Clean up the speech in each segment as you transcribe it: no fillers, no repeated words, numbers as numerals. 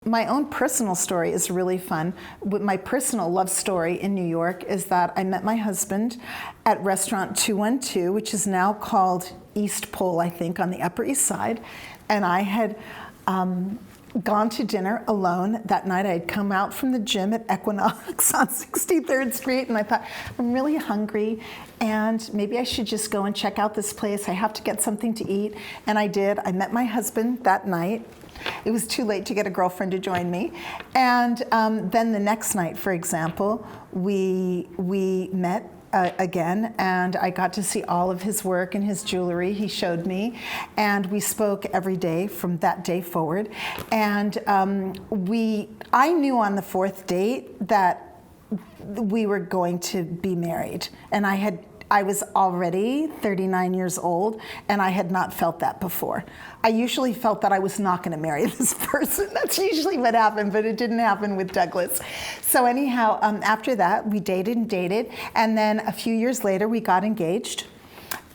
My own personal story is really fun. My personal love story in New York is that I met my husband at restaurant 212, which is now called East Pole, I think, on the Upper East Side. And I had gone to dinner alone that night. I had come out from the gym at Equinox on 63rd Street, and I thought, I'm really hungry, and maybe I should just go and check out this place. I have to get something to eat. And I did. I met my husband that night. It was too late to get a girlfriend to join me. And then the next night, for example, we met again, and I got to see all of his work and his jewelry he showed me, and we spoke every day from that day forward. And I knew on the fourth date that we were going to be married, and I was already 39 years old, and I had not felt that before. I usually felt that I was not going to marry this person. That's usually what happened, but it didn't happen with Douglas. So anyhow, after that, we dated and dated, and then a few years later, we got engaged.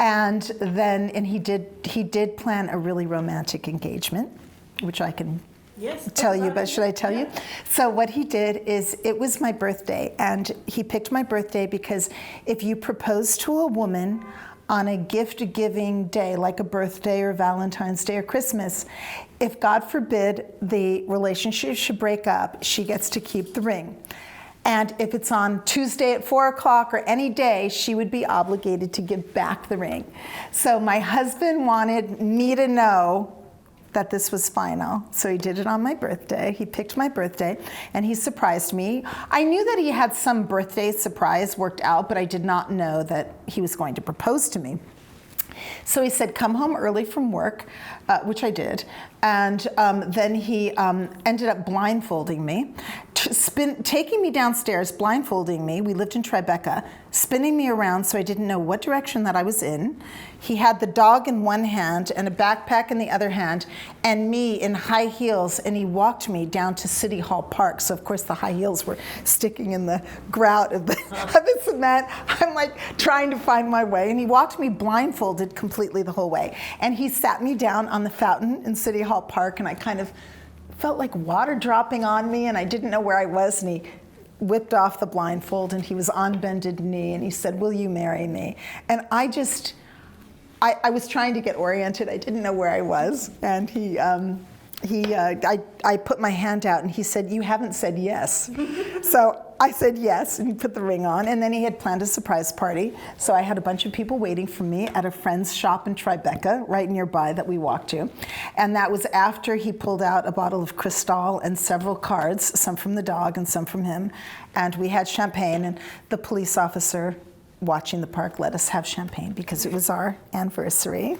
And he did plan a really romantic engagement, which I can tell you, but should I tell you? So what he did is, it was my birthday, and he picked my birthday because if you propose to a woman on a gift-giving day, like a birthday or Valentine's Day or Christmas, if God forbid the relationship should break up, she gets to keep the ring. And if it's on Tuesday at 4 o'clock or any day, she would be obligated to give back the ring. So my husband wanted me to know that this was final. So he did it on my birthday. He picked my birthday, and he surprised me. I knew that he had some birthday surprise worked out, but I did not know that he was going to propose to me. So he said, come home early from work, which I did, and then he ended up blindfolding me, taking me downstairs, blindfolding me. We lived in Tribeca, spinning me around so I didn't know what direction that I was in. He had the dog in one hand and a backpack in the other hand, and me in high heels, and he walked me down to City Hall Park. So of course the high heels were sticking in the grout of the cement. I'm like trying to find my way, and he walked me blindfolded completely the whole way. And he sat me down on the fountain in City Hall Park, and I kind of felt like water dropping on me, and I didn't know where I was, and he whipped off the blindfold, and he was on bended knee, and he said, will you marry me? And I was trying to get oriented. I didn't know where I was, and I put my hand out, and he said, you haven't said yes. So I said yes, and he put the ring on, and then he had planned a surprise party. So I had a bunch of people waiting for me at a friend's shop in Tribeca, right nearby, that we walked to. And that was after he pulled out a bottle of Cristal and several cards, some from the dog and some from him. And we had champagne, and the police officer watching the park let us have champagne because it was our anniversary.